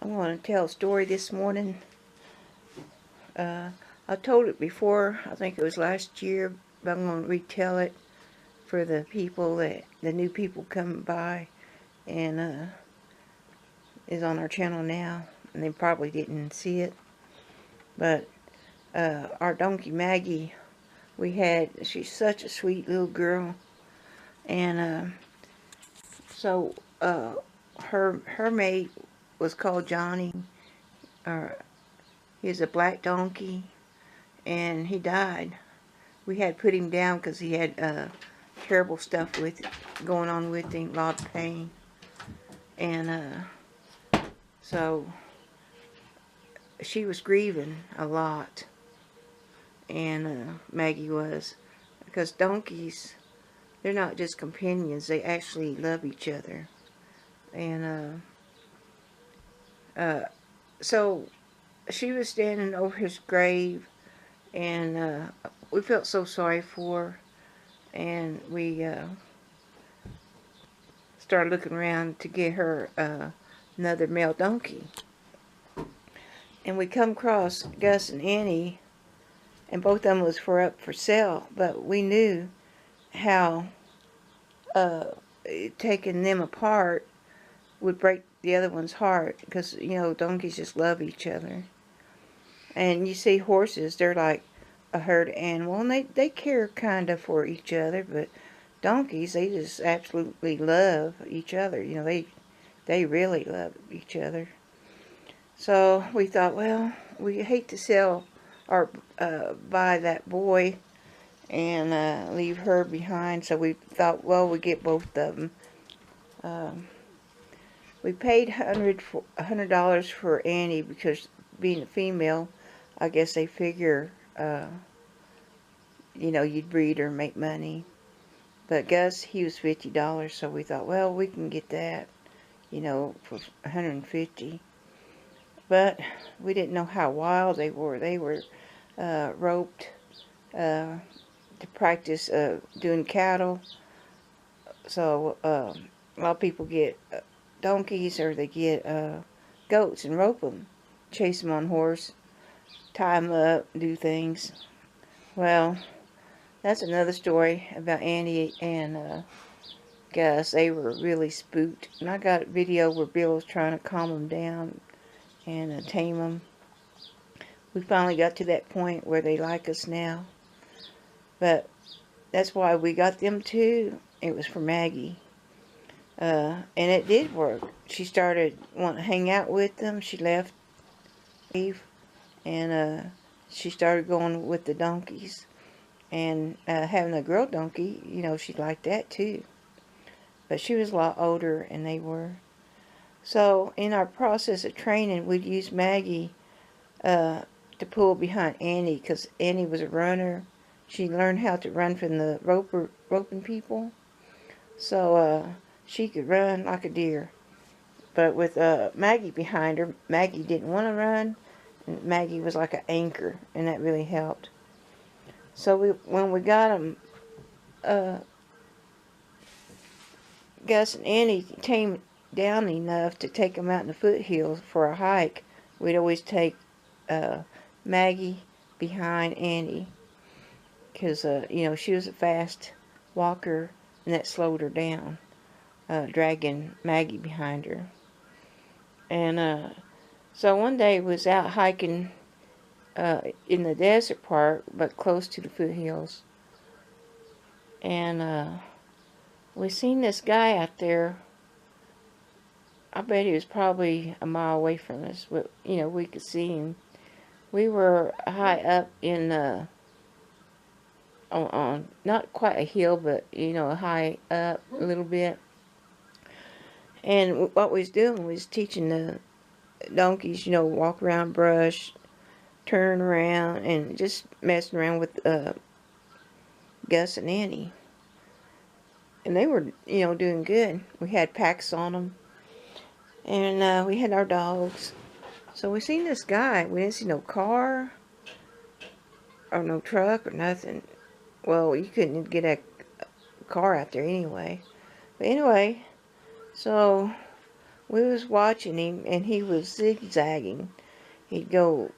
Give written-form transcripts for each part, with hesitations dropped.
I want to tell a story this morning. I told it before, I think it was last year, but I'm going to retell it for the new people coming by and is on our channel now, and they probably didn't see it. But our donkey Maggie, she's such a sweet little girl, and so her mate was called Johnny. He's a black donkey, and he died. We had put him down because he had terrible stuff going on with him, a lot of pain, and so she was grieving a lot, and Maggie was, because donkeys, they're not just companions, they actually love each other. And so she was standing over his grave, and we felt so sorry for her, and we started looking around to get her another male donkey. And we come across Gus and Annie, and both of them was up for sale, but we knew how taking them apart would break the other one's heart, because donkeys just love each other. And you see horses, they're like a herd animal, and they care kind of for each other, but donkeys, they just absolutely love each other. They really love each other. So we thought, well, we hate to sell or buy that boy and leave her behind. So we thought, well, we get both of them. We paid $100 for Annie because, being a female, I guess they figure, you'd breed her and make money. But Gus, he was $50, so we thought, well, we can get that, for $150. But we didn't know how wild they were. They were roped to practice doing cattle. So a lot of people get donkeys, or they get goats and rope them, chase them on horse, tie them up, do things. Well, that's another story about Annie and Gus. They were really spooked, and I got a video where Bill was trying to calm them down and tame them. We finally got to that point where they like us now, but that's why we got them too. It was for Maggie. And it did work. She started wanting to hang out with them. She left, and she started going with the donkeys. And having a girl donkey, she liked that too. But she was a lot older, and they were. So in our process of training, we'd use Maggie to pull behind Annie, because Annie was a runner. She learned how to run from the roping people. So she could run like a deer. But with Maggie behind her, Maggie didn't want to run, and Maggie was like an anchor, and that really helped. So when we got them, Gus and Annie tamed down enough to take them out in the foothills for a hike, we'd always take Maggie behind Annie, because she was a fast walker, and that slowed her down, dragging Maggie behind her. And so one day we was out hiking in the desert part, but close to the foothills, and we seen this guy out there. I bet he was probably a mile away from us, but we could see him. We were high up in on not quite a hill, but high up a little bit. And what we was doing was teaching the donkeys, walk around brush, turn around, and just messing around with Gus and Annie. And they were, doing good. We had packs on them, and we had our dogs. So we seen this guy. We didn't see no car or no truck or nothing. Well, you couldn't get a car out there anyway. But anyway, so We was watching him, and he was zigzagging. He'd go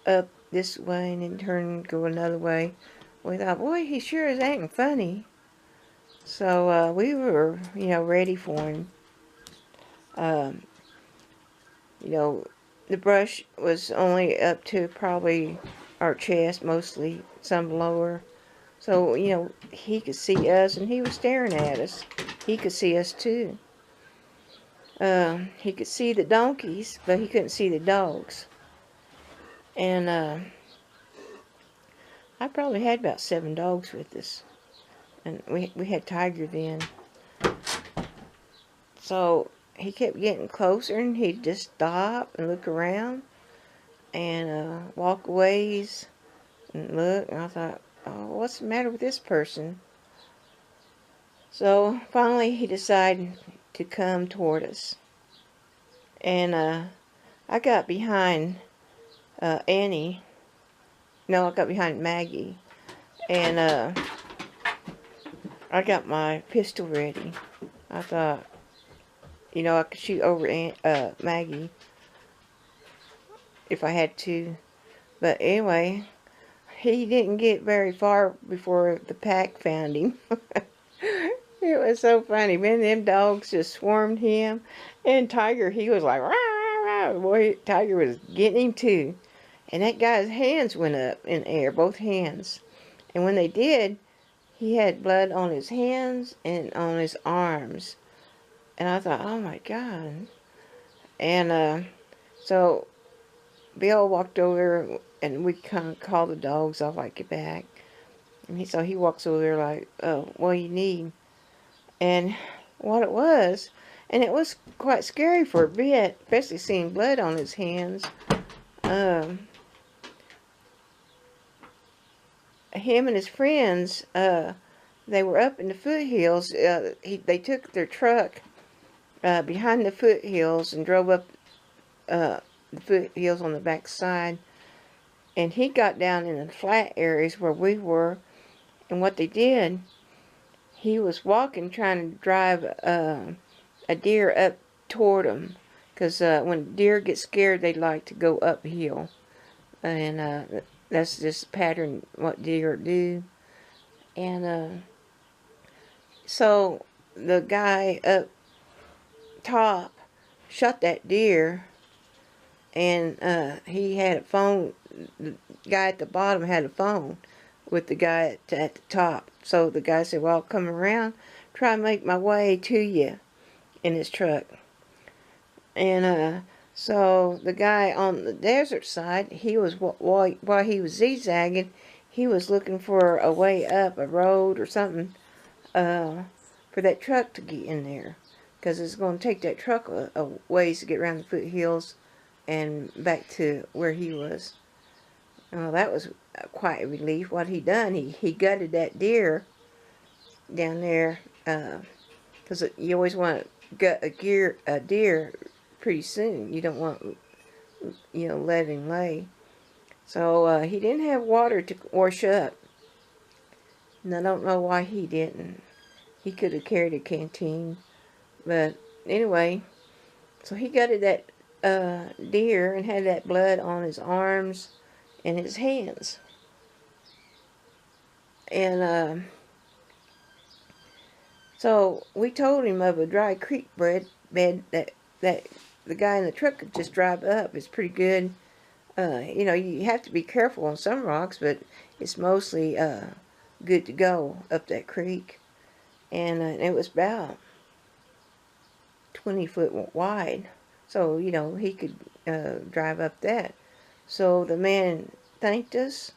up this way and then turn and go another way. We thought, boy, he sure is acting funny. So we were, ready for him. Um, you know, the brush was only up to probably our chest, mostly, some lower. So, he could see us, and he was staring at us. He could see us too. He could see the donkeys, but he couldn't see the dogs. And I probably had about 7 dogs with us. And we had Tiger then. So he kept getting closer, and he'd just stop and look around and walk a ways and look. And I thought, oh, what's the matter with this person? So finally he decided to come toward us. And I got behind Annie. No, I got behind Maggie. And I got my pistol ready. I thought, I could shoot over Maggie if I had to. But anyway, he didn't get very far before the pack found him. It was so funny. Man, them dogs just swarmed him. And Tiger, he was like, rah, rah, rah. Boy, Tiger was getting him too. And that guy's hands went up in the air, both hands. And when they did, he had blood on his hands and on his arms. And I thought, oh my God. And so Bill walked over, and we kind of called the dogs off, like, get back. And so he walks over there like, oh, what do you need? And what it was, and it was quite scary for a bit, especially seeing blood on his hands. Him and his friends, they were up in the foothills. They took their truck behind the foothills and drove up the foothills on the back side. And he got down in the flat areas where we were. And what they did, he was walking, trying to drive a deer up toward him. Because when deer get scared, they like to go uphill. And that's just a pattern what deer do. And so the guy up top shot that deer, and he had a phone. The guy at the bottom had a phone with the guy at the top. So the guy said, well, I'll come around, try and make my way to you in his truck. And so the guy on the desert side, he was, while he was zigzagging, he was looking for a way up, a road or something, for that truck to get in there. Because it's going to take that truck a ways to get around the foothills and back to where he was. Well, that was quite a relief. What he done, he gutted that deer down there, because you always want to gut a deer pretty soon. You don't want, let him lay. So he didn't have water to wash up. And I don't know why he didn't. He could have carried a canteen. But anyway, so he gutted that deer and had that blood on his arms and his hands. And so we told him of a dry creek bed that the guy in the truck could just drive up. It's pretty good. You have to be careful on some rocks, but it's mostly good to go up that creek. And it was about 20 foot wide. So, he could drive up that. So the man thanked us,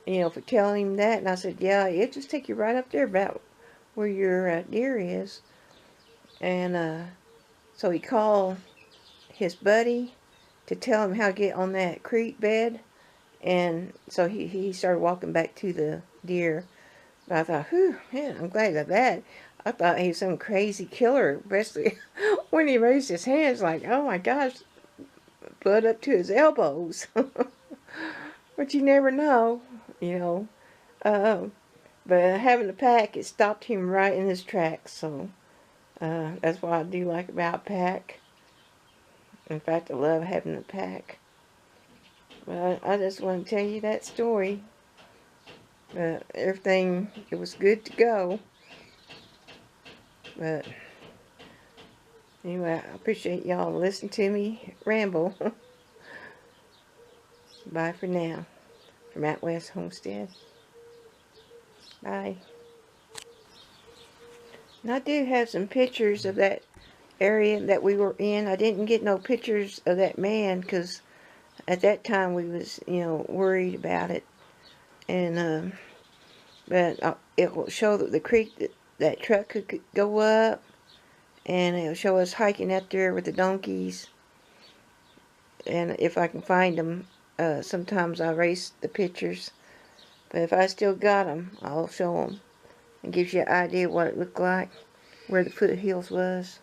for telling him that. And I said, yeah, it'll just take you right up there about where your deer is. And so he called his buddy to tell him how to get on that creek bed. And so he started walking back to the deer. But I thought, whew, man, I'm glad of that. I thought he was some crazy killer, especially when he raised his hands like, oh my gosh, blood up to his elbows. But you never know, But having the pack, it stopped him right in his tracks. So That's what I do like about pack. In fact, I love having a pack. But I just want to tell you that story. Everything, it was good to go. But anyway, I appreciate y'all listening to me ramble. Bye for now. From Out West Homestead. Bye. And I do have some pictures of that area that we were in. I didn't get no pictures of that man because at that time we was, worried about it. And, but it will show the creek that truck could go up. And it'll show us hiking out there with the donkeys. And if I can find them, sometimes I erase the pictures. But if I still got them, I'll show them. It gives you an idea what it looked like, where the foothills was.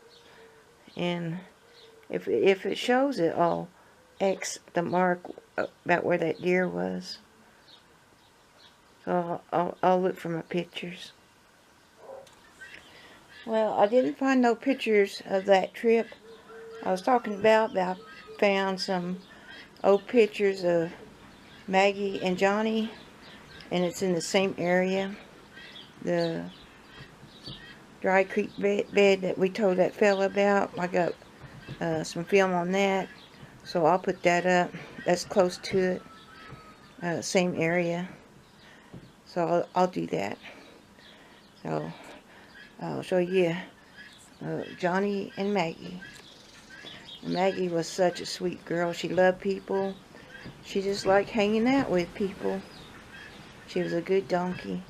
And if it shows it, I'll X the mark about where that deer was. So I'll look for my pictures. Well, I didn't find no pictures of that trip I was talking about, but I found some old pictures of Maggie and Johnny, and it's in the same area. The dry creek bed that we told that fella about, I got some film on that, so I'll put that up. That's close to it, same area, so I'll do that. So I'll show you Johnny and Maggie. Maggie was such a sweet girl. She loved people. She just liked hanging out with people. She was a good donkey.